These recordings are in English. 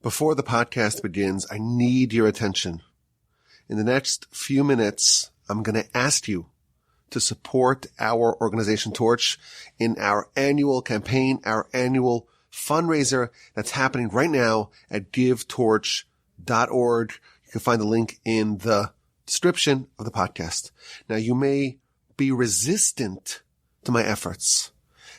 Before the podcast begins, I need your attention. In the next few minutes, I'm going to ask you to support our organization Torch in our annual campaign, our annual fundraiser that's happening right now at givetorch.org. You can find the link in the description of the podcast. Now, you may be resistant to my efforts.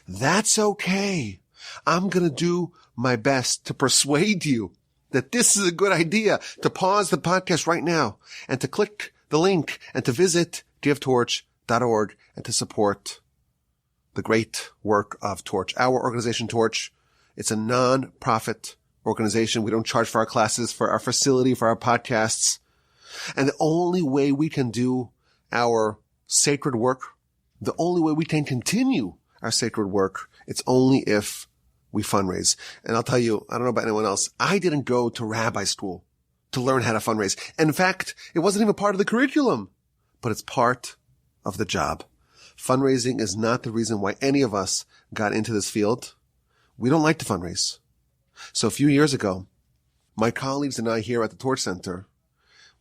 That's okay. I'm going to do my best to persuade you that this is a good idea, to pause the podcast right now and to click the link and to visit givetorch.org and to support the great work of Torch. Our organization Torch, it's a non-profit organization. We don't charge for our classes, for our facility, for our podcasts. And the only way we can do our sacred work, the only way we can continue our sacred work, it's only if we fundraise. And I'll tell you, I don't know about anyone else, I didn't go to rabbi school to learn how to fundraise. In fact, it wasn't even part of the curriculum, but it's part of the job. Fundraising is not the reason why any of us got into this field. We don't like to fundraise. So a few years ago, my colleagues and I here at the Torch Center,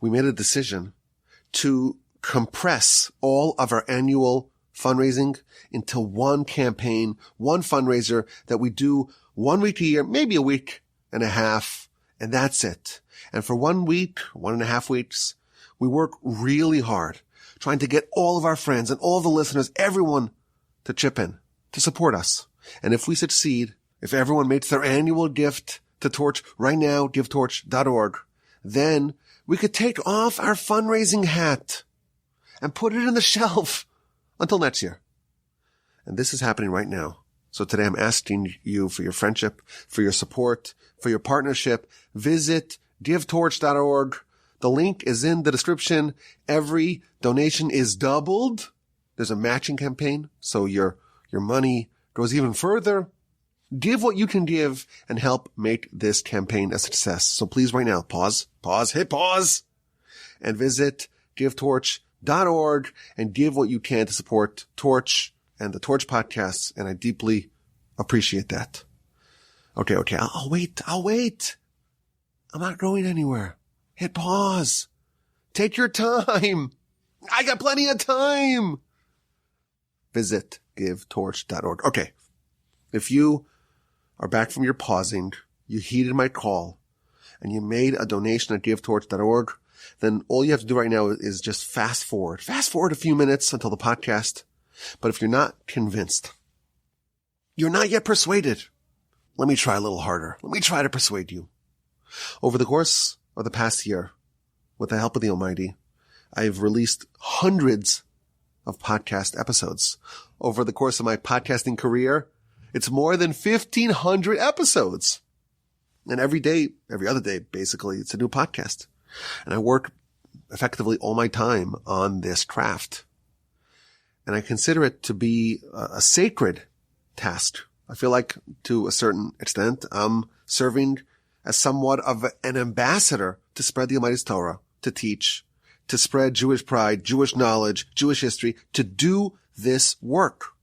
we made a decision to compress all of our annual fundraising into one campaign, one fundraiser that we do 1 week a year, maybe a week and a half, and that's it. And for 1 week, 1.5 weeks, we work really hard trying to get all of our friends and all the listeners, everyone to chip in, to support us. And if we succeed, if everyone makes their annual gift to Torch right now, givetorch.org, then we could take off our fundraising hat and put it in the shelf until next year. And this is happening right now. So today I'm asking you for your friendship, for your support, for your partnership. Visit givetorch.org. The link is in the description. Every donation is doubled. There's a matching campaign, so your money goes even further. Give what you can give and help make this campaign a success. So please right now, hit pause, and visit givetorch.org and give what you can to support Torch and the Torch podcasts, and I deeply appreciate that. Okay, I'll wait. I'm not going anywhere. Hit pause. Take your time. I got plenty of time. Visit givetorch.org. Okay. If you are back from your pausing, you heeded my call, and you made a donation at givetorch.org, then all you have to do right now is just fast forward a few minutes until the podcast. But if you're not convinced, you're not yet persuaded, let me try a little harder. Let me try to persuade you. Over the course of the past year, with the help of the Almighty, I've released hundreds of podcast episodes. Over the course of my podcasting career, it's more than 1,500 episodes. And every other day, basically, it's a new podcast. And I work effectively all my time on this craft. And I consider it to be a sacred task. I feel like, to a certain extent, I'm serving as somewhat of an ambassador to spread the Almighty's Torah, to teach, to spread Jewish pride, Jewish knowledge, Jewish history, to do this work.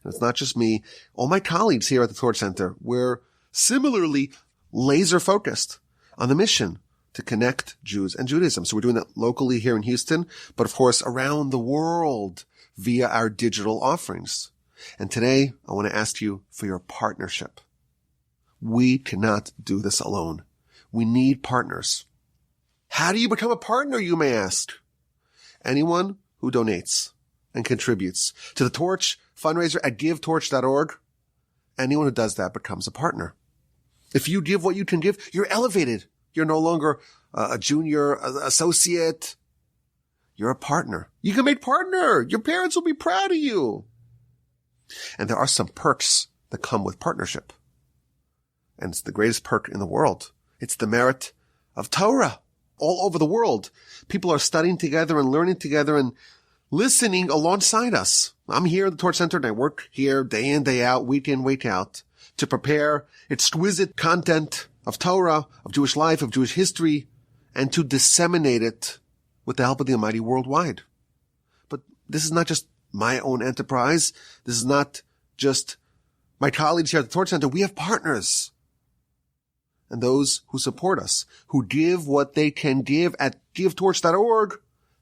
And it's not just me. All my colleagues here at the Torch Center, we're similarly laser focused on the mission to connect Jews and Judaism. So we're doing that locally here in Houston, but of course around the world via our digital offerings. And today I want to ask you for your partnership. We cannot do this alone. We need partners. How do you become a partner, you may ask? Anyone who donates and contributes to the Torch fundraiser at givetorch.org, anyone who does that becomes a partner. If you give what you can give, you're elevated. You're no longer a junior associate. You're a partner. You can make partner. Your parents will be proud of you. And there are some perks that come with partnership. And it's the greatest perk in the world. It's the merit of Torah. All over the world, people are studying together and learning together and listening alongside us. I'm here at the Torch Center and I work here day in, day out, week in, week out to prepare exquisite content of Torah, of Jewish life, of Jewish history, and to disseminate it with the help of the Almighty worldwide. But this is not just my own enterprise. This is not just my colleagues here at the Torch Center. We have partners. and those who support us, who give what they can give at givetorch.org,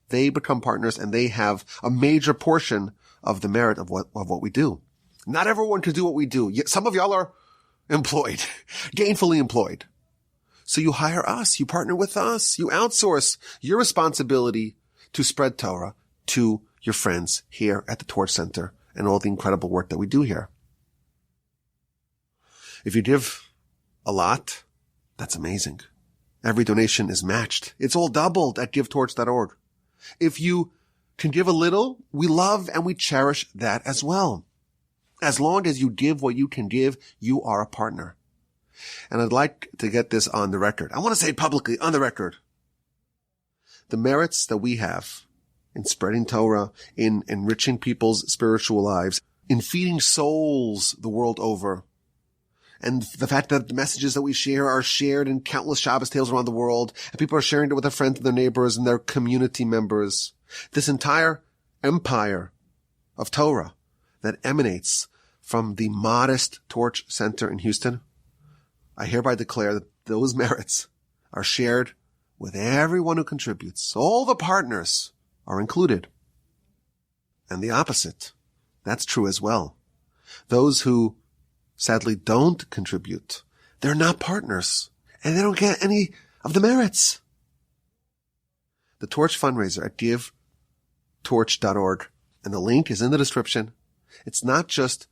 they become partners and they have a major portion of the merit of what we do. Not everyone can do what we do. Some of y'all are employed, gainfully employed. So you hire us, you partner with us, you outsource your responsibility to spread Torah to your friends here at the Torch Center and all the incredible work that we do here. If you give a lot, that's amazing. Every donation is matched. It's all doubled at givetorch.org. If you can give a little, we love and we cherish that as well. As long as you give what you can give, you are a partner. And I'd like to get this on the record. I want to say it publicly on the record. The merits that we have in spreading Torah, in enriching people's spiritual lives, in feeding souls the world over, and the fact that the messages that we share are shared in countless Shabbos tales around the world, and people are sharing it with their friends and their neighbors and their community members. This entire empire of Torah that emanates from the modest Torch Center in Houston, I hereby declare that those merits are shared with everyone who contributes. All the partners are included. And the opposite, that's true as well. Those who sadly don't contribute, they're not partners, and they don't get any of the merits. The Torch fundraiser at givetorch.org, and the link is in the description. It's not just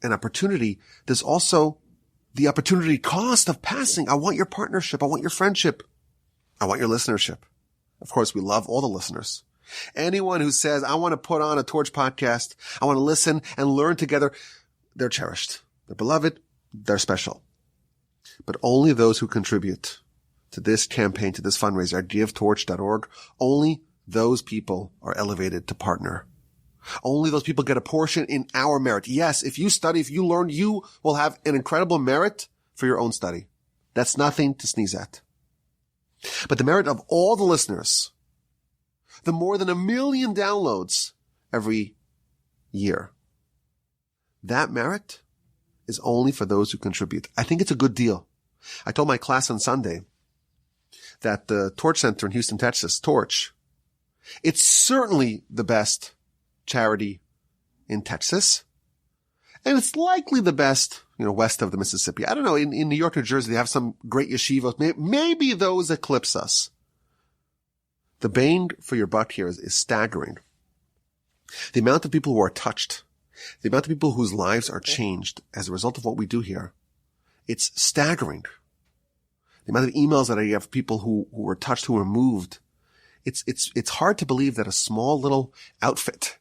an opportunity, there's also the opportunity cost of passing. I want your partnership. I want your friendship. I want your listenership. Of course, we love all the listeners. Anyone who says, I want to put on a Torch podcast, I want to listen and learn together, they're cherished. They're beloved. They're special. But only those who contribute to this campaign, to this fundraiser at givetorch.org, only those people are elevated to partner. Only those people get a portion in our merit. Yes, if you study, if you learn, you will have an incredible merit for your own study. That's nothing to sneeze at. But the merit of all the listeners, the more than 1 million downloads every year, that merit is only for those who contribute. I think it's a good deal. I told my class on Sunday that the Torch Center in Houston, Texas, Torch, it's certainly the best charity in Texas. And it's likely the best, west of the Mississippi. I don't know. In New York, New Jersey, they have some great yeshivos. Maybe those eclipse us. The bang for your buck here is staggering. The amount of people who are touched, the amount of people whose lives are changed as a result of what we do here, it's staggering. The amount of emails that I get from people who were touched, who were moved. It's hard to believe that a small little outfit,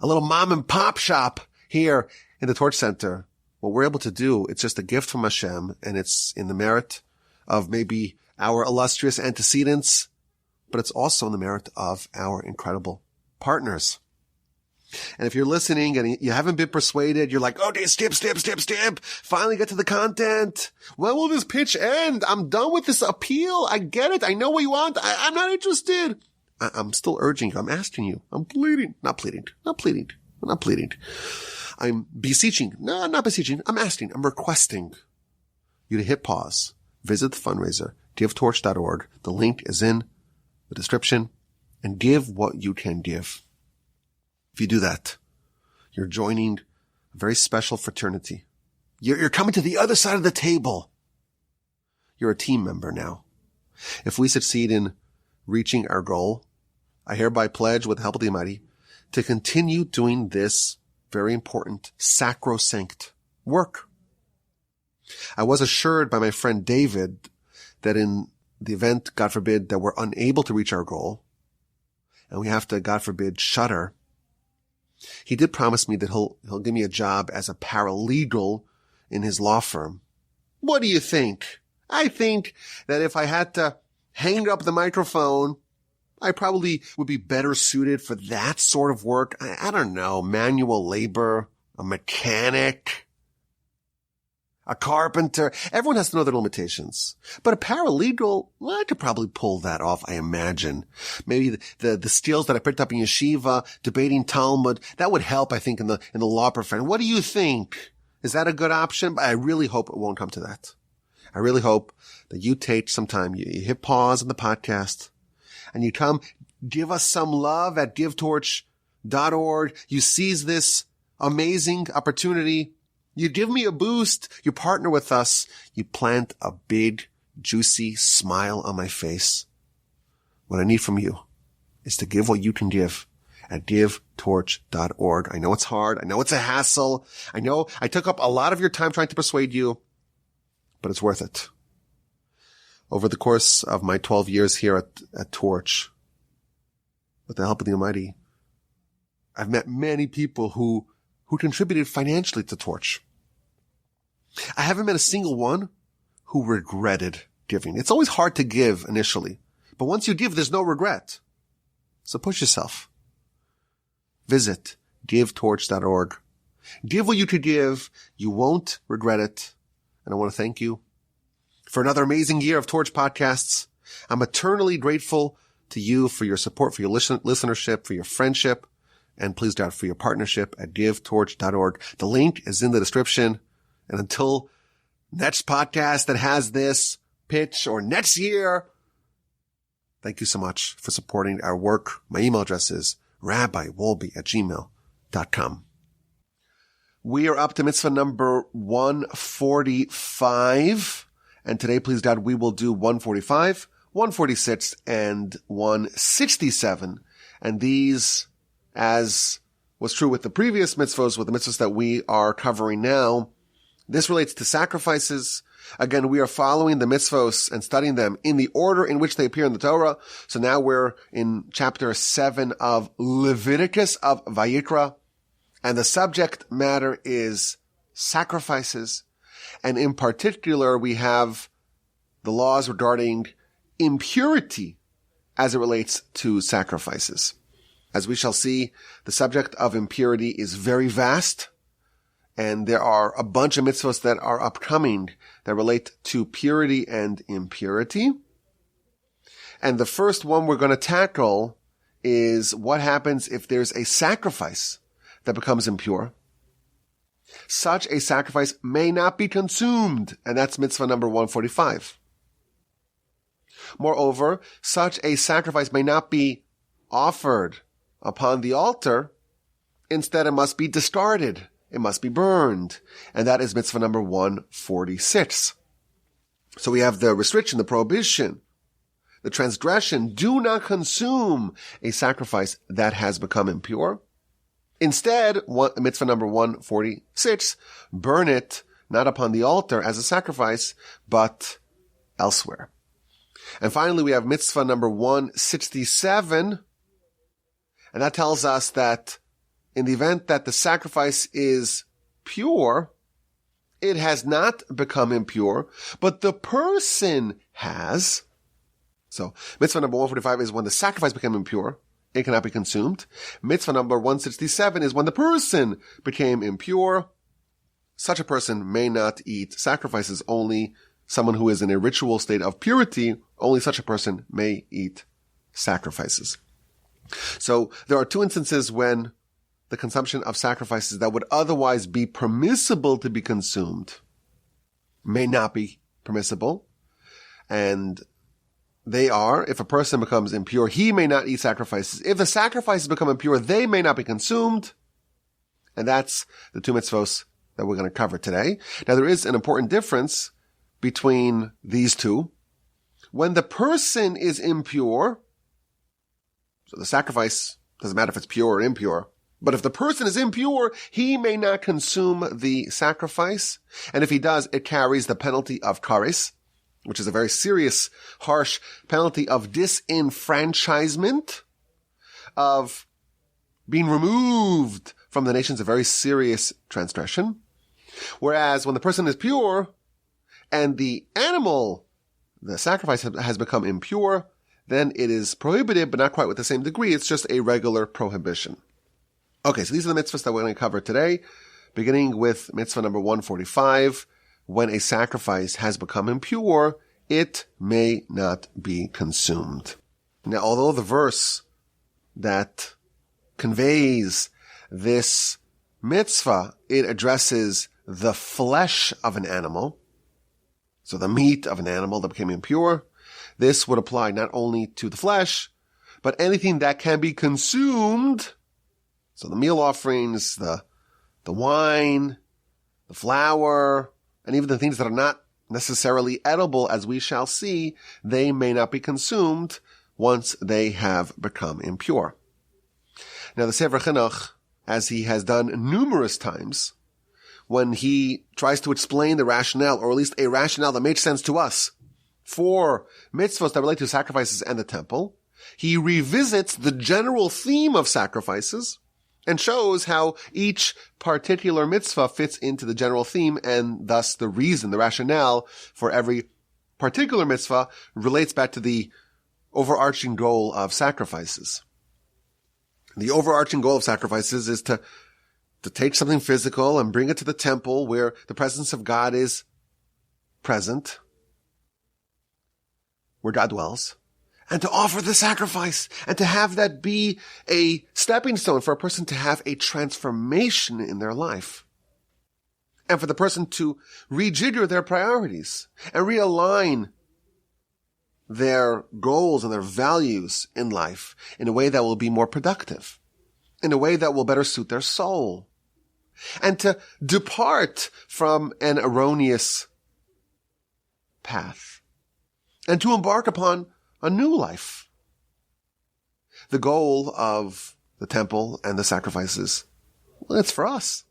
a little mom and pop shop here in the Torch Center, what we're able to do, it's just a gift from Hashem, and it's in the merit of maybe our illustrious antecedents, but it's also in the merit of our incredible partners. And if you're listening and you haven't been persuaded, you're like, okay, skip. Finally get to the content. When will this pitch end? I'm done with this appeal. I get it. I know what you want. I'm not interested. I'm still urging you. I'm asking you. I'm pleading. Not pleading. I'm beseeching. No, I'm not beseeching. I'm asking. I'm requesting you to hit pause. Visit the fundraiser, givetorch.org. The link is in the description, and give what you can give. If you do that, you're joining a very special fraternity. You're coming to the other side of the table. You're a team member now. If we succeed in reaching our goal, I hereby pledge with the help of the Almighty to continue doing this very important, sacrosanct work. I was assured by my friend David that in the event, God forbid, that we're unable to reach our goal, and we have to, God forbid, shutter, he did promise me that he'll give me a job as a paralegal in his law firm. What do you think? I think that if I had to hang up the microphone, I probably would be better suited for that sort of work. I don't know, manual labor, a mechanic, a carpenter. Everyone has to know their limitations. But a paralegal, well, I could probably pull that off, I imagine. Maybe the skills that I picked up in yeshiva, debating Talmud, that would help, I think, in the law profession. What do you think? Is that a good option? I really hope it won't come to that. I really hope that you take some time, you hit pause on the podcast, and you come give us some love at givetorch.org. You seize this amazing opportunity. You give me a boost. You partner with us. You plant a big, juicy smile on my face. What I need from you is to give what you can give at givetorch.org. I know it's hard. I know it's a hassle. I know I took up a lot of your time trying to persuade you, but it's worth it. Over the course of my 12 years here at Torch, with the help of the Almighty, I've met many people who contributed financially to Torch. I haven't met a single one who regretted giving. It's always hard to give initially, but once you give, there's no regret. So push yourself. Visit givetorch.org. Give what you could give. You won't regret it. And I want to thank you for another amazing year of Torch podcasts. I'm eternally grateful to you for your support, for your listenership, for your friendship, and please God, for your partnership at givetorch.org. The link is in the description. And until next podcast that has this pitch or next year, thank you so much for supporting our work. My email address is rabbiwolbe@gmail.com. We are up to mitzvah number 145. And today, please God, we will do 145, 146, and 167. And these, as was true with the previous mitzvos, with the mitzvahs that we are covering now, this relates to sacrifices. Again, we are following the mitzvos and studying them in the order in which they appear in the Torah. So now we're in chapter 7 of Leviticus of Vayikra. And the subject matter is sacrifices. And in particular, we have the laws regarding impurity as it relates to sacrifices. As we shall see, the subject of impurity is very vast. And there are a bunch of mitzvahs that are upcoming that relate to purity and impurity. And the first one we're going to tackle is what happens if there's a sacrifice that becomes impure. Such a sacrifice may not be consumed, and that's mitzvah number 145. Moreover, such a sacrifice may not be offered upon the altar. Instead, it must be discarded. It must be burned. And that is mitzvah number 146. So we have the restriction, the prohibition, the transgression. Do not consume a sacrifice that has become impure. Instead, mitzvah number 146, burn it not upon the altar as a sacrifice, but elsewhere. And finally, we have mitzvah number 167. And that tells us that in the event that the sacrifice is pure, it has not become impure, but the person has. So mitzvah number 145 is when the sacrifice became impure, it cannot be consumed. Mitzvah number 167 is when the person became impure. Such a person may not eat sacrifices. Only someone who is in a ritual state of purity, only such a person may eat sacrifices. So there are two instances when the consumption of sacrifices that would otherwise be permissible to be consumed may not be permissible. And they are, if a person becomes impure, he may not eat sacrifices. If the sacrifices become impure, they may not be consumed. And that's the two mitzvos that we're going to cover today. Now, there is an important difference between these two. When the person is impure, so the sacrifice doesn't matter if it's pure or impure, but if the person is impure, he may not consume the sacrifice. And if he does, it carries the penalty of kares, which is a very serious, harsh penalty of disenfranchisement, of being removed from the nation's a very serious transgression. Whereas when the person is pure and the animal, the sacrifice has become impure, then it is prohibited, but not quite with the same degree. It's just a regular prohibition. Okay, so these are the mitzvahs that we're going to cover today, beginning with mitzvah number 145. When a sacrifice has become impure, it may not be consumed. Now, although the verse that conveys this mitzvah, it addresses the flesh of an animal. So the meat of an animal that became impure, this would apply not only to the flesh, but anything that can be consumed. So the meal offerings, the wine, the flour, and even the things that are not necessarily edible, as we shall see, they may not be consumed once they have become impure. Now the Sefer Chinuch, as he has done numerous times, when he tries to explain the rationale, or at least a rationale that makes sense to us, for mitzvos that relate to sacrifices and the temple, he revisits the general theme of sacrifices and shows how each particular mitzvah fits into the general theme, and thus the reason, the rationale for every particular mitzvah relates back to the overarching goal of sacrifices. The overarching goal of sacrifices is to take something physical and bring it to the temple where the presence of God is present, where God dwells, and to offer the sacrifice, and to have that be a stepping stone for a person to have a transformation in their life, and for the person to rejigger their priorities and realign their goals and their values in life in a way that will be more productive, in a way that will better suit their soul, and to depart from an erroneous path, and to embark upon a new life. The goal of the temple and the sacrifices, well, it's for us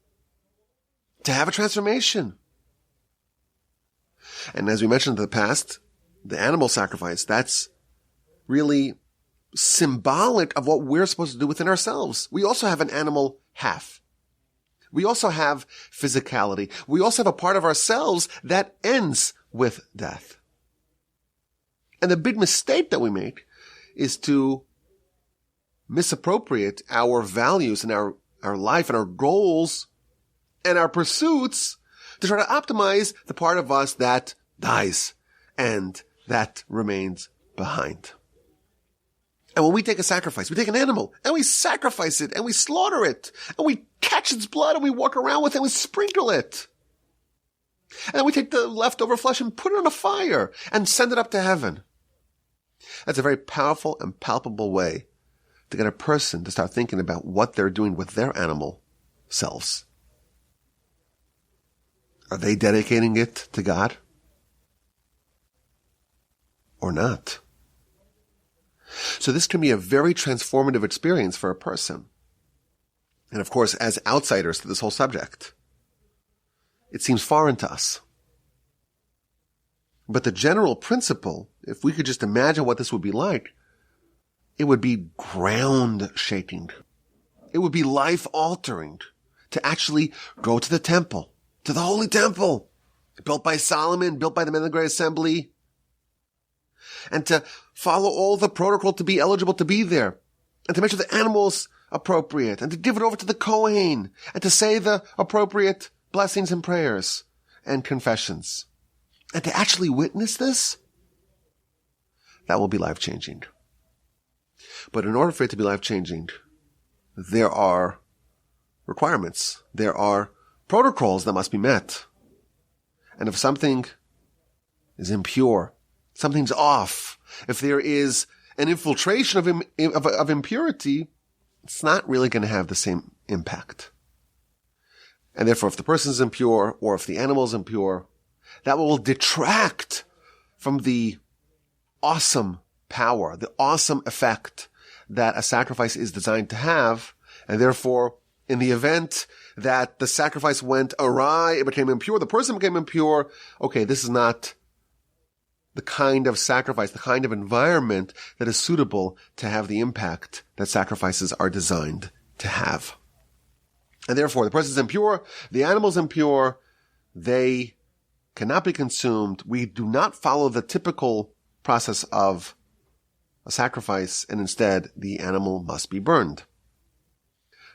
to have a transformation. And as we mentioned in the past, the animal sacrifice, that's really symbolic of what we're supposed to do within ourselves. We also have an animal half. We also have physicality. We also have a part of ourselves that ends with death. And the big mistake that we make is to misappropriate our values and our life and our goals and our pursuits to try to optimize the part of us that dies and that remains behind. And when we take a sacrifice, we take an animal and we sacrifice it and we slaughter it and we catch its blood and we walk around with it and we sprinkle it. And then we take the leftover flesh and put it on a fire and send it up to heaven. That's a very powerful and palpable way to get a person to start thinking about what they're doing with their animal selves. Are they dedicating it to God or not? So this can be a very transformative experience for a person. And of course, as outsiders to this whole subject, it seems foreign to us. But the general principle, if we could just imagine what this would be like, it would be ground shaking. It would be life altering to actually go to the temple, to the holy temple, built by Solomon, built by the men of the Great Assembly, and to follow all the protocol to be eligible to be there, and to make sure the animal's appropriate, and to give it over to the Kohen, and to say the appropriate blessings and prayers and confessions. And to actually witness this, that will be life-changing. But in order for it to be life-changing, there are requirements. There are protocols that must be met. And if something is impure, something's off, if there is an infiltration of impurity, it's not really going to have the same impact. And therefore, if the person is impure, or if the animal is impure, that will detract from the awesome power, the awesome effect that a sacrifice is designed to have. And therefore, in the event that the sacrifice went awry, it became impure, the person became impure, okay, this is not the kind of sacrifice, the kind of environment that is suitable to have the impact that sacrifices are designed to have. And therefore, the person is impure, the animal is impure, they cannot be consumed. We do not follow the typical process of a sacrifice, and instead the animal must be burned.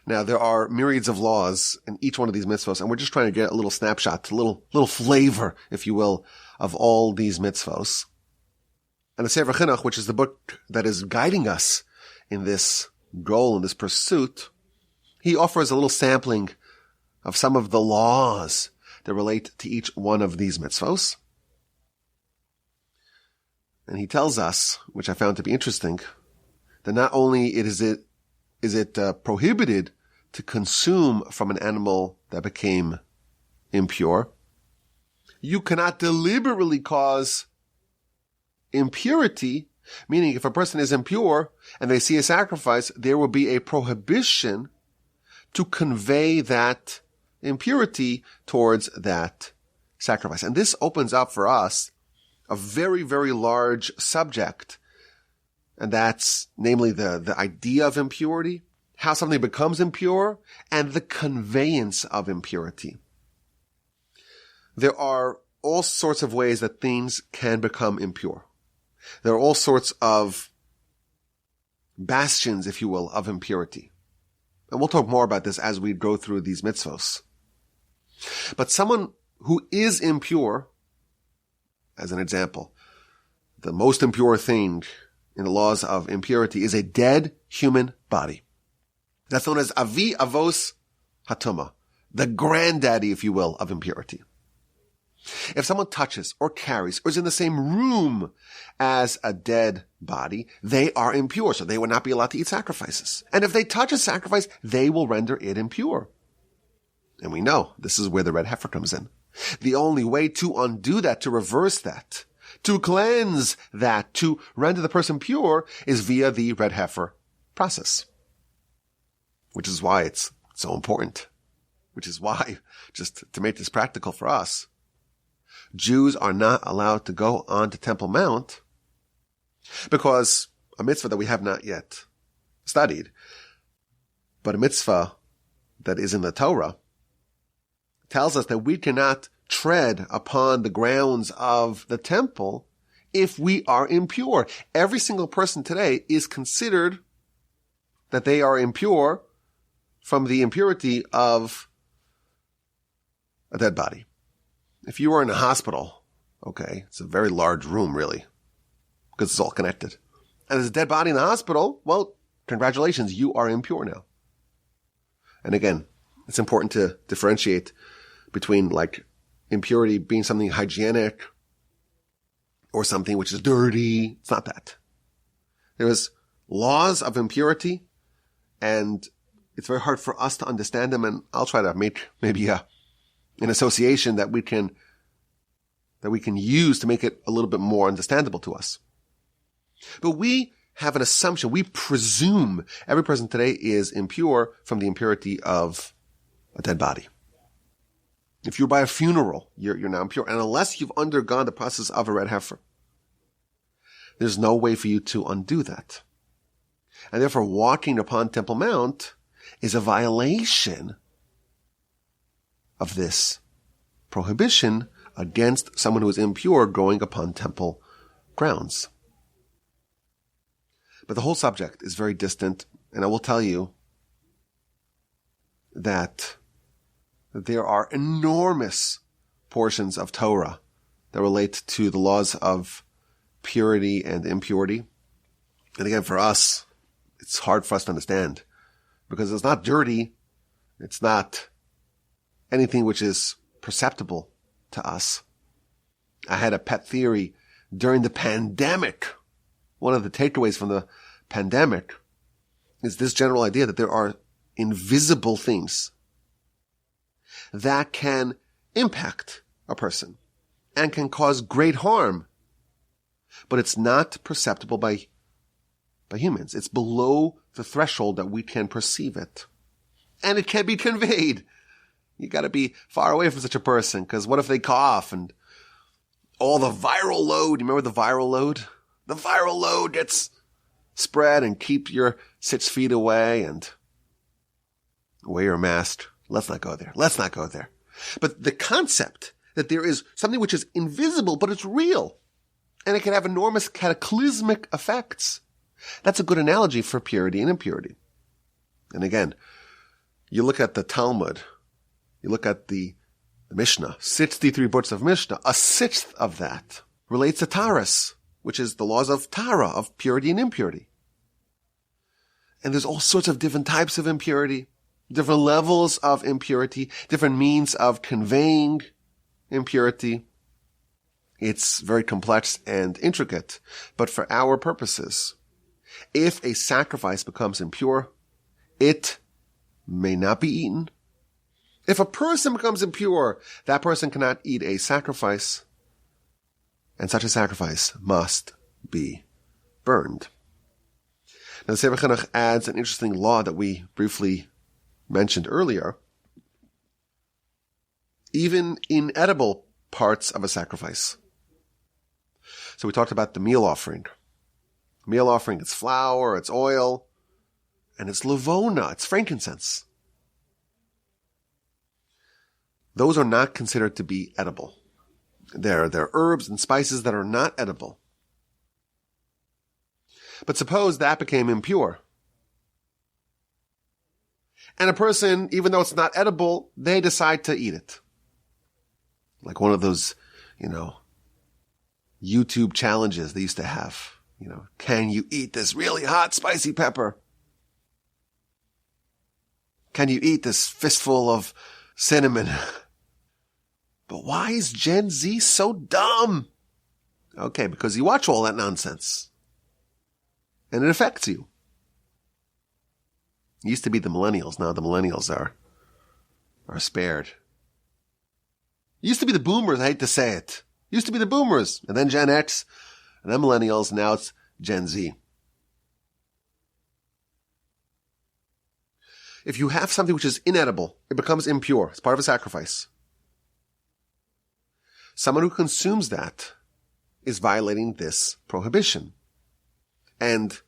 Now, there are myriads of laws in each one of these mitzvos, and we're just trying to get a little snapshot, a little flavor, if you will, of all these mitzvos. And the Sefer Chinuch, which is the book that is guiding us in this goal, in this pursuit, he offers a little sampling of some of the laws that relate to each one of these mitzvos. And he tells us, which I found to be interesting, that not only is it prohibited to consume from an animal that became impure, you cannot deliberately cause impurity, meaning if a person is impure and they see a sacrifice, there will be a prohibition to convey that impurity towards that sacrifice. And this opens up for us a very, very large subject. And that's namely the idea of impurity, how something becomes impure, and the conveyance of impurity. There are all sorts of ways that things can become impure. There are all sorts of bastions, if you will, of impurity. And we'll talk more about this as we go through these mitzvos. But someone who is impure, as an example, the most impure thing in the laws of impurity is a dead human body. That's known as avi avos hatuma, the granddaddy, if you will, of impurity. If someone touches or carries or is in the same room as a dead body, they are impure, so they will not be allowed to eat sacrifices. And if they touch a sacrifice, they will render it impure. And we know this is where the red heifer comes in. The only way to undo that, to reverse that, to cleanse that, to render the person pure is via the red heifer process. Which is why it's so important. Which is why, just to make this practical for us, Jews are not allowed to go onto Temple Mount because a mitzvah that we have not yet studied, but a mitzvah that is in the Torah, tells us that we cannot tread upon the grounds of the temple if we are impure. Every single person today is considered that they are impure from the impurity of a dead body. If you are in a hospital, okay, it's a very large room, really, because it's all connected. And there's a dead body in the hospital, well, congratulations, you are impure now. And again, it's important to differentiate between like impurity being something hygienic or something which is dirty. It's not that. There is laws of impurity, and it's very hard for us to understand them, and I'll try to make maybe an association that we can use to make it a little bit more understandable to us. But we have an assumption. We presume every person today is impure from the impurity of a dead body. If you're by a funeral, you're now impure. And unless you've undergone the process of a red heifer, there's no way for you to undo that. And therefore, walking upon Temple Mount is a violation of this prohibition against someone who is impure going upon temple grounds. But the whole subject is very distant, and I will tell you that there are enormous portions of Torah that relate to the laws of purity and impurity. And again, for us, it's hard for us to understand because it's not dirty. It's not anything which is perceptible to us. I had a pet theory during the pandemic. One of the takeaways from the pandemic is this general idea that there are invisible things that can impact a person and can cause great harm, but it's not perceptible by humans. It's below the threshold that we can perceive it. And it can be conveyed. You gotta be far away from such a person, because what if they cough and all the viral load, you remember the viral load? The viral load gets spread, and keep your 6 feet away and wear your mask. Let's not go there. Let's not go there. But the concept that there is something which is invisible, but it's real, and it can have enormous cataclysmic effects. That's a good analogy for purity and impurity. And again, you look at the Talmud, you look at the Mishnah, 63 books of Mishnah, a sixth of that relates to Taras, which is the laws of Tara, of purity and impurity. And there's all sorts of different types of impurity, different levels of impurity, different means of conveying impurity. It's very complex and intricate, but for our purposes, if a sacrifice becomes impure, it may not be eaten. If a person becomes impure, that person cannot eat a sacrifice, and such a sacrifice must be burned. Now, the Sefer Chinuch adds an interesting law that we briefly mentioned earlier. Even inedible parts of a sacrifice. So we talked about the meal offering. Meal offering, it's flour, it's oil, and it's levona, it's frankincense. Those are not considered to be edible. They're herbs and spices that are not edible. But suppose that became impure. And a person, even though it's not edible, they decide to eat it. Like one of those, YouTube challenges they used to have. Can you eat this really hot, spicy pepper? Can you eat this fistful of cinnamon? But why is Gen Z so dumb? Okay, because you watch all that nonsense. And it affects you. It used to be the millennials. Now the millennials are spared. It used to be the boomers. I hate to say it. It used to be the boomers. And then Gen X. And then millennials. Now it's Gen Z. If you have something which is inedible, it becomes impure. It's part of a sacrifice. Someone who consumes that is violating this prohibition. And,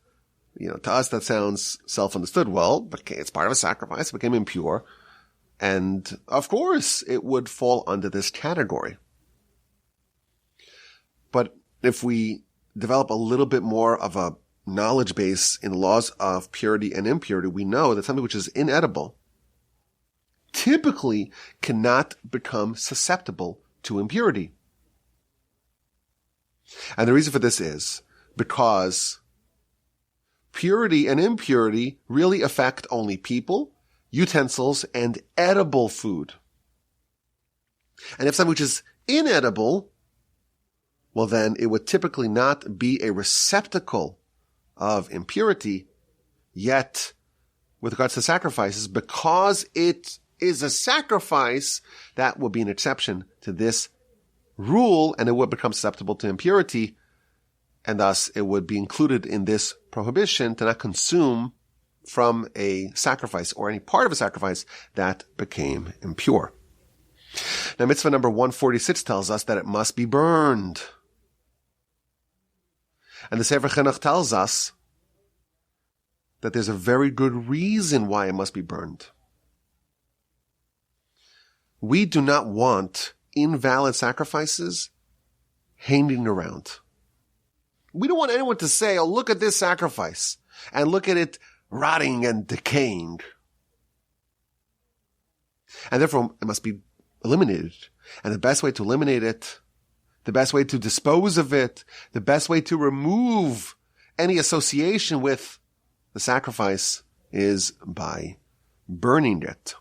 to us that sounds self-understood. Well, okay, it's part of a sacrifice. It became impure. And, of course, it would fall under this category. But if we develop a little bit more of a knowledge base in laws of purity and impurity, we know that something which is inedible typically cannot become susceptible to impurity. And the reason for this is because purity and impurity really affect only people, utensils, and edible food. And if something which is inedible, well then it would typically not be a receptacle of impurity, yet with regards to sacrifices, because it is a sacrifice, that would be an exception to this rule, and it would become susceptible to impurity, and thus it would be included in this prohibition to not consume from a sacrifice or any part of a sacrifice that became impure. Now, mitzvah number 146 tells us that it must be burned. And the Sefer Chinuch tells us that there's a very good reason why it must be burned. We do not want invalid sacrifices hanging around. We don't want anyone to say, oh, look at this sacrifice, and look at it rotting and decaying. And therefore, it must be eliminated. And the best way to eliminate it, the best way to dispose of it, the best way to remove any association with the sacrifice is by burning it.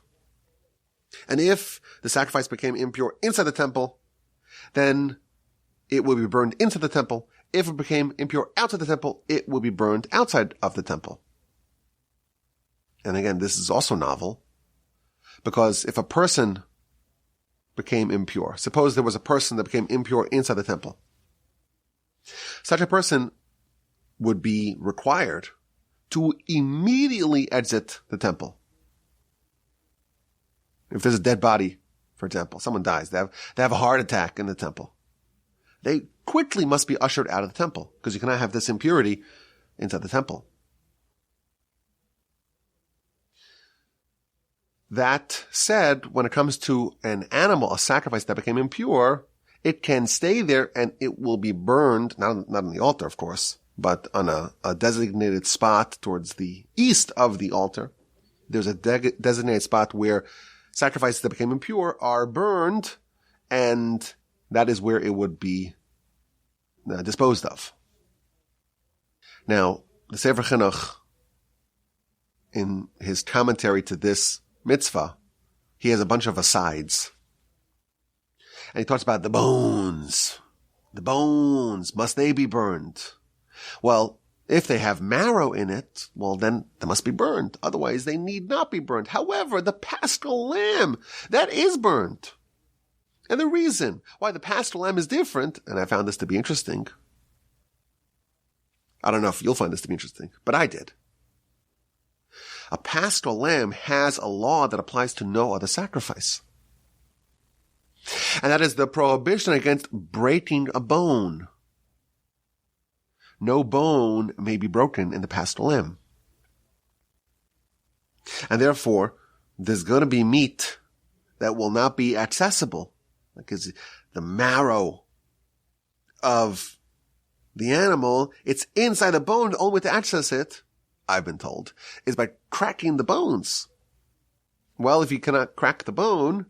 And if the sacrifice became impure inside the temple, then it will be burned into the temple. If it became impure outside the temple, it will be burned outside of the temple. And again, this is also novel, because if a person became impure, suppose there was a person that became impure inside the temple, such a person would be required to immediately exit the temple. If there's a dead body, for example, someone dies, they have a heart attack in the temple, they quickly must be ushered out of the temple, because you cannot have this impurity inside the temple. That said, when it comes to an animal, a sacrifice that became impure, it can stay there and it will be burned, not on the altar, of course, but on a designated spot towards the east of the altar. There's a designated spot where sacrifices that became impure are burned, and that is where it would be disposed of. Now, the Sefer Chinuch, in his commentary to this mitzvah, he has a bunch of asides. And he talks about the bones, The bones, must they be burned? Well, if they have marrow in it, well, then they must be burned. Otherwise, they need not be burned. However, the paschal lamb, that is burned. And the reason why the paschal lamb is different, and I found this to be interesting. I don't know if you'll find this to be interesting, but I did. A paschal lamb has a law that applies to no other sacrifice. And that is the prohibition against breaking a bone. No bone may be broken in the paschal lamb. And therefore, there's going to be meat that will not be accessible, because the marrow of the animal, it's inside the bone. The only way to access it, I've been told, is by cracking the bones. Well, if you cannot crack the bone,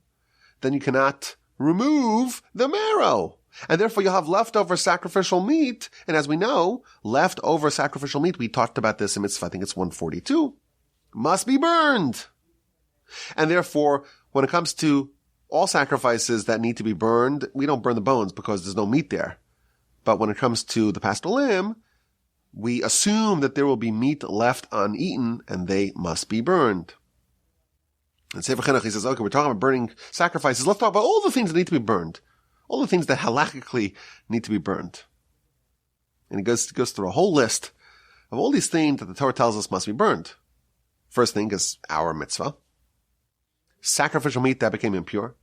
then you cannot remove the marrow. And therefore you'll have leftover sacrificial meat. And as we know, leftover sacrificial meat, we talked about this in Mitzvah, I think it's 142, must be burned. And therefore, when it comes to all sacrifices that need to be burned, we don't burn the bones because there's no meat there. But when it comes to the paschal lamb, we assume that there will be meat left uneaten and they must be burned. And Sefer Chinuch, he says, okay, we're talking about burning sacrifices. Let's talk about all the things that need to be burned. All the things that halakhically need to be burned. And he goes through a whole list of all these things that the Torah tells us must be burned. First thing is our mitzvah. Sacrificial meat that became impure.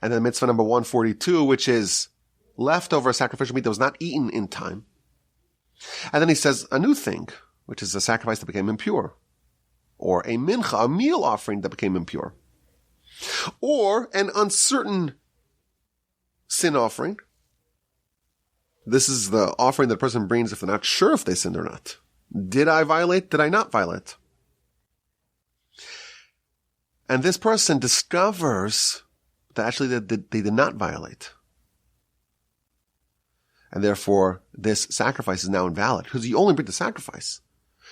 And then mitzvah number 142, which is leftover sacrificial meat that was not eaten in time. And then he says a new thing, which is a sacrifice that became impure. Or a mincha, a meal offering that became impure. Or an uncertain sin offering. This is the offering that a person brings if they're not sure if they sinned or not. Did I violate? Did I not violate? And this person discovers that actually they did not violate. And therefore, this sacrifice is now invalid because you only bring the sacrifice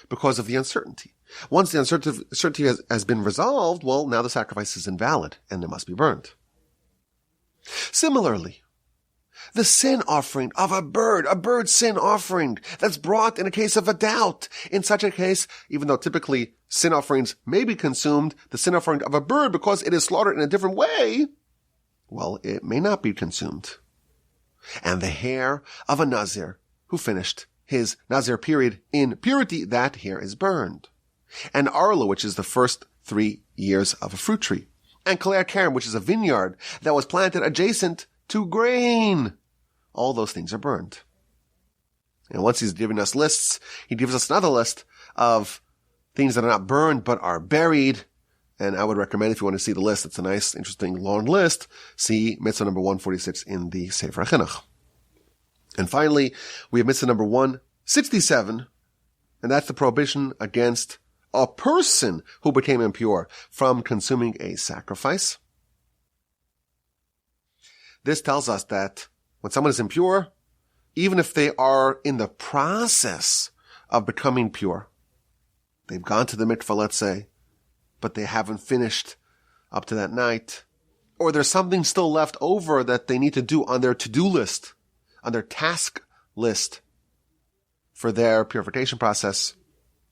because of the uncertainty. Once the uncertainty has been resolved, well, now the sacrifice is invalid and it must be burned. Similarly, the sin offering of a bird sin offering that's brought in a case of a doubt. In such a case, even though typically sin offerings may be consumed, the sin offering of a bird, because it is slaughtered in a different way, well, it may not be consumed. And the hair of a Nazir who finished his Nazir period in purity, that hair is burned. And Arla, which is the first 3 years of a fruit tree. And Kalei Karim, which is a vineyard that was planted adjacent to grain. All those things are burned. And once he's giving us lists, he gives us another list of things that are not burned but are buried. And I would recommend, if you want to see the list, it's a nice, interesting, long list, see mitzvah number 146 in the Sefer Chinuch. And finally, we have mitzvah number 167, and that's the prohibition against a person who became impure from consuming a sacrifice. This tells us that when someone is impure, even if they are in the process of becoming pure, they've gone to the mikvah, let's say, but they haven't finished up to that night, or there's something still left over that they need to do on their to-do list, on their task list for their purification process,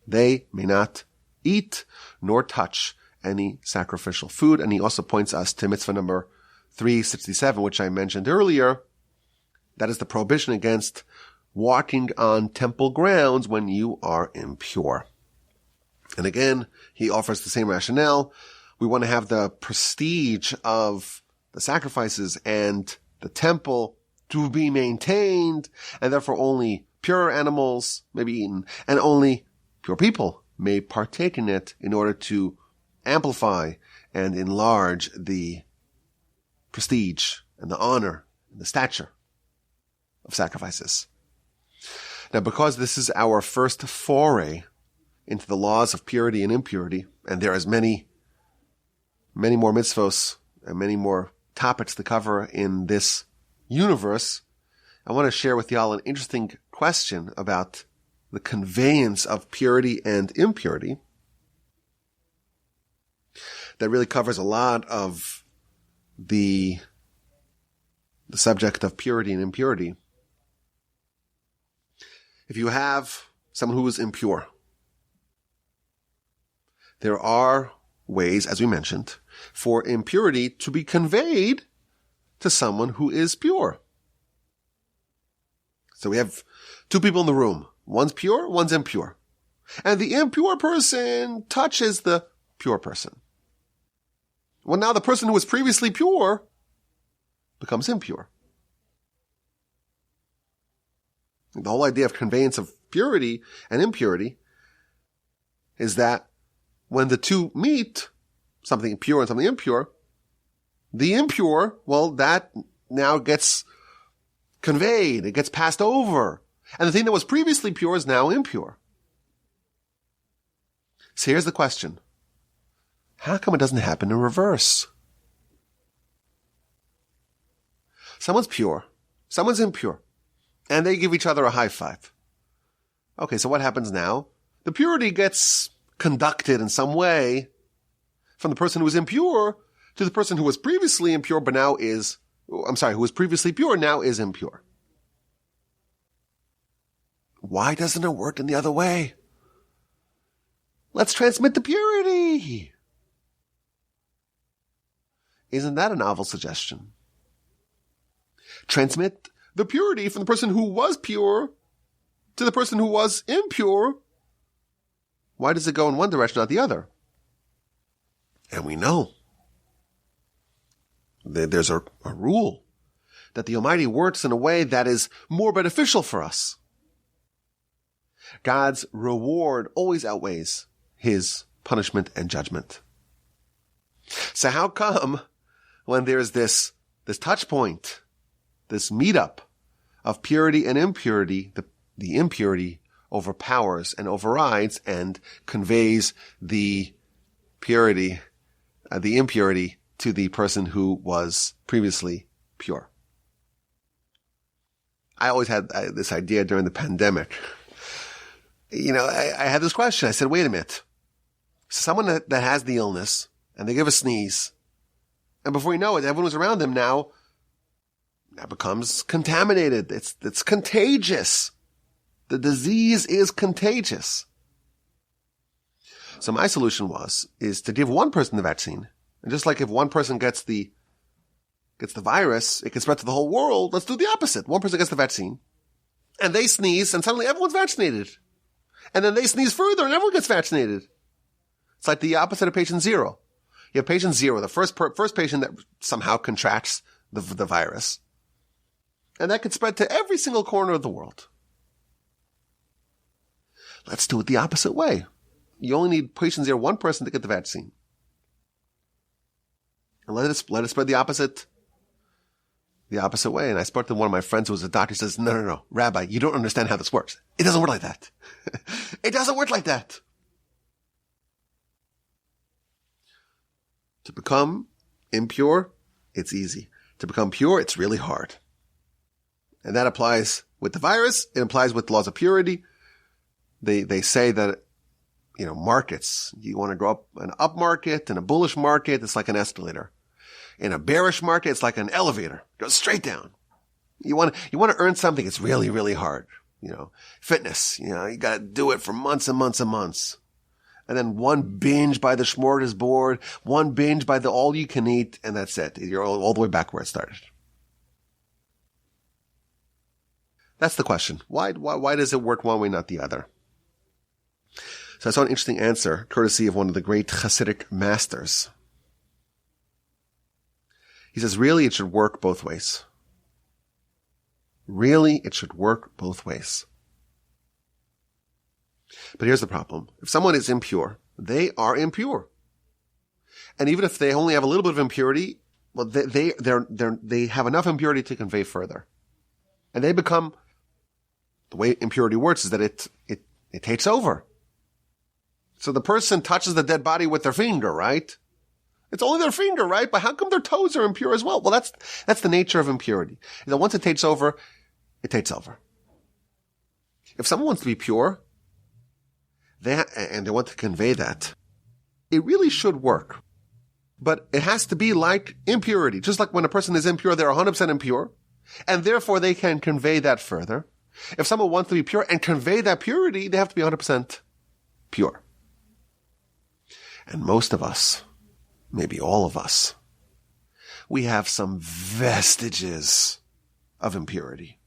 they may not eat nor touch any sacrificial food. And he also points us to mitzvah number 367, which I mentioned earlier. That is the prohibition against walking on temple grounds when you are impure. And again, he offers the same rationale. We want to have the prestige of the sacrifices and the temple to be maintained, and therefore only pure animals may be eaten, and only pure people may partake in it in order to amplify and enlarge the prestige and the honor and the stature of sacrifices. Now, because this is our first foray into the laws of purity and impurity, and there is many more mitzvos and many more topics to cover in this universe, I want to share with y'all an interesting question about the conveyance of purity and impurity that really covers a lot of the subject of purity and impurity if you have someone who is impure, there are ways, as we mentioned, for impurity to be conveyed to someone who is pure. So we have two people in the room. One's pure, one's impure. And the impure person touches the pure person. Well, now the person who was previously pure becomes impure. The whole idea of conveyance of purity and impurity is that when the two meet, something pure and something impure, the impure, well, that now gets conveyed. It gets passed over. And the thing that was previously pure is now impure. So here's the question. How come it doesn't happen in reverse? Someone's pure. Someone's impure. And they give each other a high five. Okay, so what happens now? The purity gets conducted in some way from the person who was impure to the person who was previously impure but now is, who was previously pure now is impure. Why doesn't it work in the other way? Let's transmit the purity. Isn't that a novel suggestion? Transmit the purity from the person who was pure to the person who was impure. Why does it go in one direction, not the other? And we know that there's a rule that the Almighty works in a way that is more beneficial for us. God's reward always outweighs his punishment and judgment. So how come when there's this touch point, this meetup of purity and impurity, the impurity overpowers and overrides and conveys the purity, the impurity to the person who was previously pure? I always had this idea during the pandemic. I had this question. I said, wait a minute. Someone that has the illness and they give a sneeze, and before you know it, everyone who's around them now becomes contaminated. It's contagious. The disease is contagious. So my solution is to give one person the vaccine. And just like if one person gets the virus, it can spread to the whole world. Let's do the opposite. One person gets the vaccine and they sneeze and suddenly everyone's vaccinated. And then they sneeze further and everyone gets vaccinated. It's like the opposite of patient zero. You have patient zero, the first patient that somehow contracts the virus. And that could spread to every single corner of the world. Let's do it the opposite way. You only need patient zero, one person to get the vaccine. And let it spread the opposite way. And I spoke to one of my friends who was a doctor. He says, no, Rabbi, you don't understand how this works. It doesn't work like that. It doesn't work like that. To become impure, it's easy. To become pure, it's really hard. And that applies with the virus. It applies with laws of purity. They say that, markets, you want to grow up an up market and a bullish market, it's like an escalator. In a bearish market, it's like an elevator. It goes straight down. You want to earn something, it's really, really hard. Fitness, you got to do it for months and months and months. And then one binge by the smorgasbord, one binge by the all you can eat, and that's it. You're all the way back where it started. That's the question. Why does it work one way, not the other? So I saw an interesting answer, courtesy of one of the great Hasidic masters. He says, really, it should work both ways. Really, it should work both ways. But here's the problem. If someone is impure, they are impure. And even if they only have a little bit of impurity, well, they have enough impurity to convey further. And they become, the way impurity works is that it takes over. So the person touches the dead body with their finger, right? It's only their finger, right? But how come their toes are impure as well? Well, that's the nature of impurity. Once it takes over, it takes over. If someone wants to be pure, and they want to convey that, it really should work. But it has to be like impurity. Just like when a person is impure, they're 100% impure. And therefore they can convey that further. If someone wants to be pure and convey that purity, they have to be 100% pure. And most of us, maybe all of us, we have some vestiges of impurity.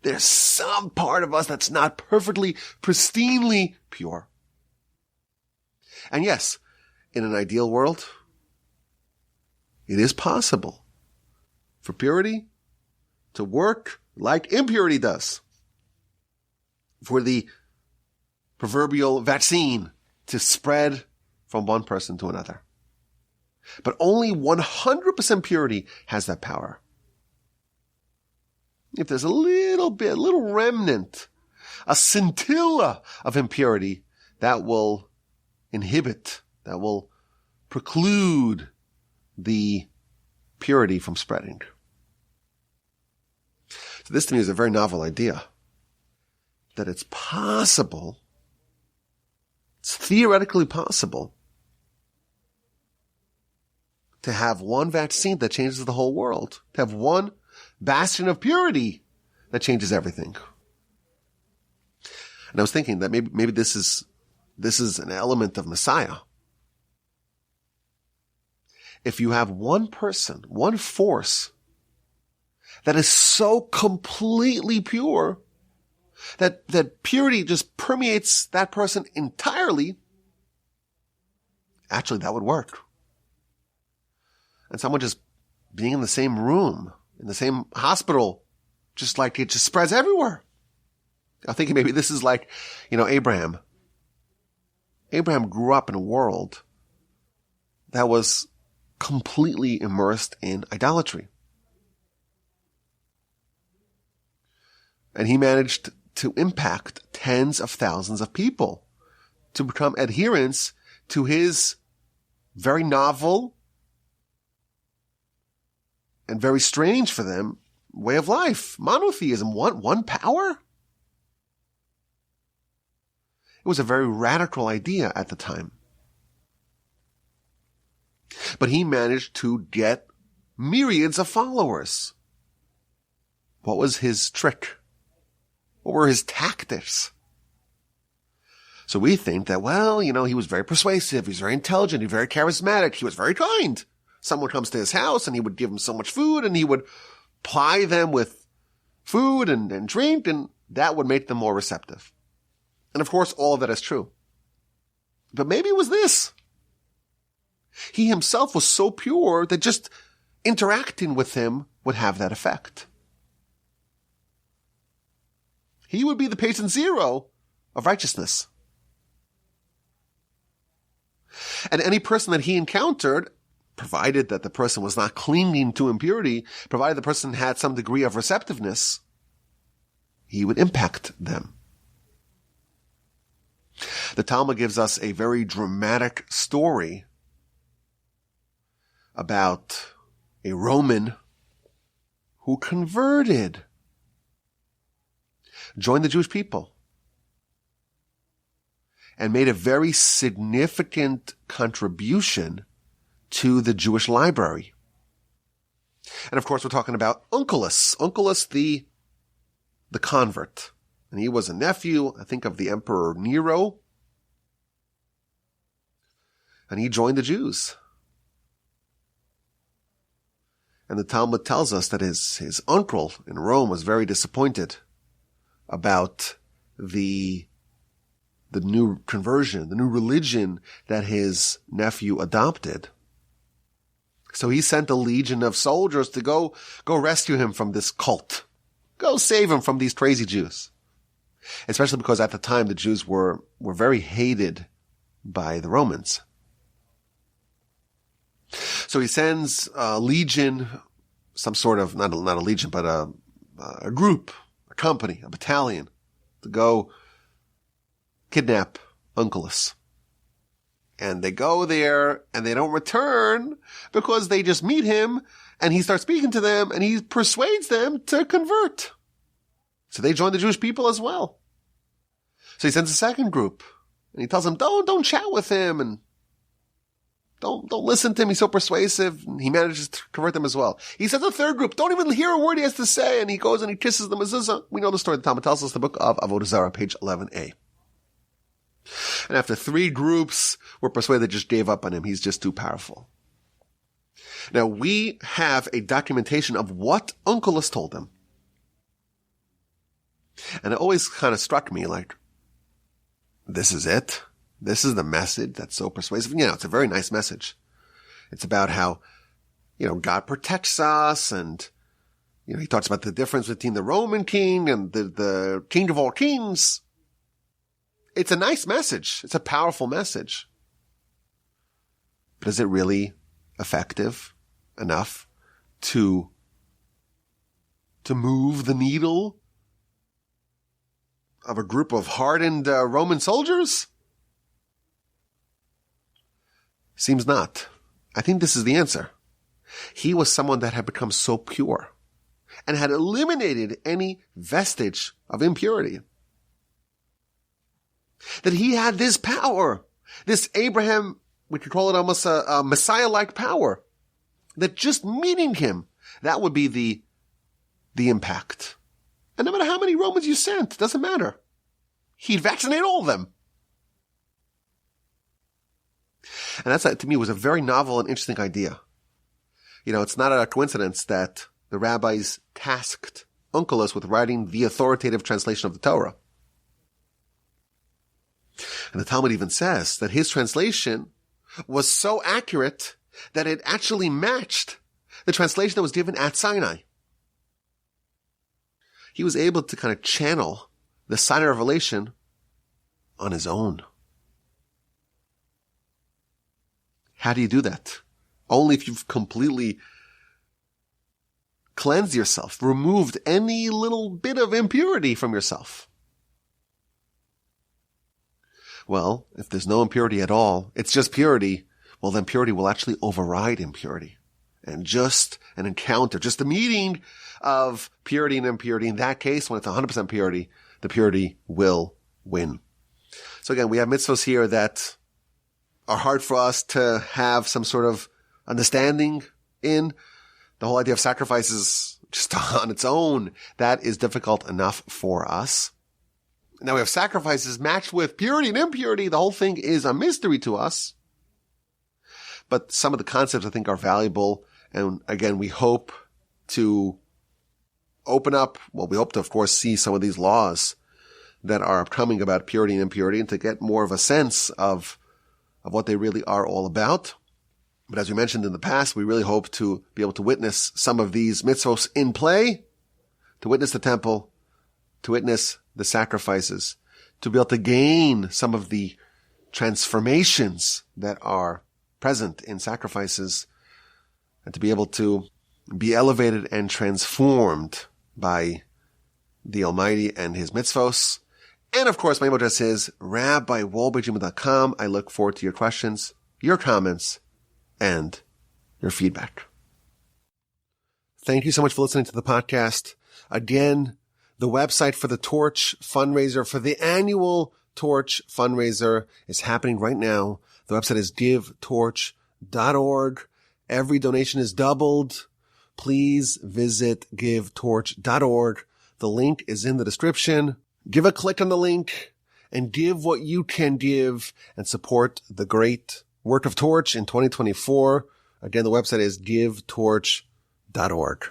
There's some part of us that's not perfectly, pristinely pure. And yes, in an ideal world, it is possible for purity to work like impurity does. For the proverbial vaccine to spread from one person to another. But only 100% purity has that power. If there's a little bit, a little remnant, a scintilla of impurity, that will inhibit, that will preclude the purity from spreading. So this to me is a very novel idea. That it's possible, it's theoretically possible, to have one vaccine that changes the whole world, to have one bastion of purity that changes everything. And I was thinking that maybe this is an element of Messiah. If you have one person, one force that is so completely pure that purity just permeates that person entirely, actually that would work. And someone just being in the same room, in the same hospital, just like it just spreads everywhere. I'm thinking maybe this is like, Abraham. Abraham grew up in a world that was completely immersed in idolatry. And he managed to impact tens of thousands of people to become adherents to his very novel and very strange for them way of life. Monotheism, one power. It was a very radical idea at the time. But he managed to get myriads of followers. What was his trick? What were his tactics? So we think that, he was very persuasive, he was very intelligent, he was very charismatic, he was very kind. Someone comes to his house and he would give them so much food and he would ply them with food and drink, and that would make them more receptive. And of course, all of that is true. But maybe it was this. He himself was so pure that just interacting with him would have that effect. He would be the patient zero of righteousness. And any person that he encountered, provided that the person was not clinging to impurity, provided the person had some degree of receptiveness, he would impact them. The Talmud gives us a very dramatic story about a Roman who converted, joined the Jewish people, and made a very significant contribution to the Jewish library. And of course, we're talking about Onkelos, the convert. And he was a nephew, I think, of the Emperor Nero. And he joined the Jews. And the Talmud tells us that his uncle in Rome was very disappointed about the new conversion, the new religion that his nephew adopted. So he sent a legion of soldiers to go rescue him from this cult. Go save him from these crazy Jews. Especially because at the time the Jews were very hated by the Romans. So he sends a legion, some sort of, not a legion, but a group, a company, a battalion, to go kidnap Onkelos. And they go there and they don't return because they just meet him and he starts speaking to them and he persuades them to convert. So they join the Jewish people as well. So he sends a second group and he tells them, don't chat with him and Don't listen to him. He's so persuasive. He manages to convert them as well. He says the third group, don't even hear a word he has to say. And he goes and he kisses the mezuzah. We know the story. The Talmud tells us, the book of Avodah Zarah, page 11a. And after 3 groups were persuaded, they just gave up on him. He's just too powerful. Now, we have a documentation of what Onkelos told them. And it always kind of struck me like, this is it. This is the message that's so persuasive. It's a very nice message. It's about how, God protects us, and, he talks about the difference between the Roman king and the king of all kings. It's a nice message. It's a powerful message. But is it really effective enough to move the needle of a group of hardened Roman soldiers? Seems not. I think this is the answer. He was someone that had become so pure and had eliminated any vestige of impurity, that he had this power, this Abraham, we could call it almost a Messiah-like power, that just meeting him, that would be the impact. And no matter how many Romans you sent, it doesn't matter. He'd vaccinate all of them. And that, to me, was a very novel and interesting idea. It's not a coincidence that the rabbis tasked Onkelos with writing the authoritative translation of the Torah. And the Talmud even says that his translation was so accurate that it actually matched the translation that was given at Sinai. He was able to kind of channel the Sinai revelation on his own. How do you do that? Only if you've completely cleansed yourself, removed any little bit of impurity from yourself. Well, if there's no impurity at all, it's just purity, well, then purity will actually override impurity. And just an encounter, just a meeting of purity and impurity, in that case, when it's 100% purity, the purity will win. So again, we have mitzvos here that are hard for us to have some sort of understanding in. The whole idea of sacrifices just on its own, that is difficult enough for us. Now we have sacrifices matched with purity and impurity. The whole thing is a mystery to us. But some of the concepts I think are valuable. And again, we hope to open up, we hope to, of course, see some of these laws that are coming about purity and impurity, and to get more of a sense of what they really are all about. But as we mentioned in the past, we really hope to be able to witness some of these mitzvos in play, to witness the temple, to witness the sacrifices, to be able to gain some of the transformations that are present in sacrifices, and to be able to be elevated and transformed by the Almighty and His mitzvos. And of course, my email address is rabbiwolbe@gmail.com. I look forward to your questions, your comments, and your feedback. Thank you so much for listening to the podcast. Again, the website for the Torch fundraiser, for the annual Torch fundraiser, is happening right now. The website is givetorch.org. Every donation is doubled. Please visit givetorch.org. The link is in the description. Give a click on the link and give what you can give and support the great work of Torch in 2024. Again, the website is givetorch.org.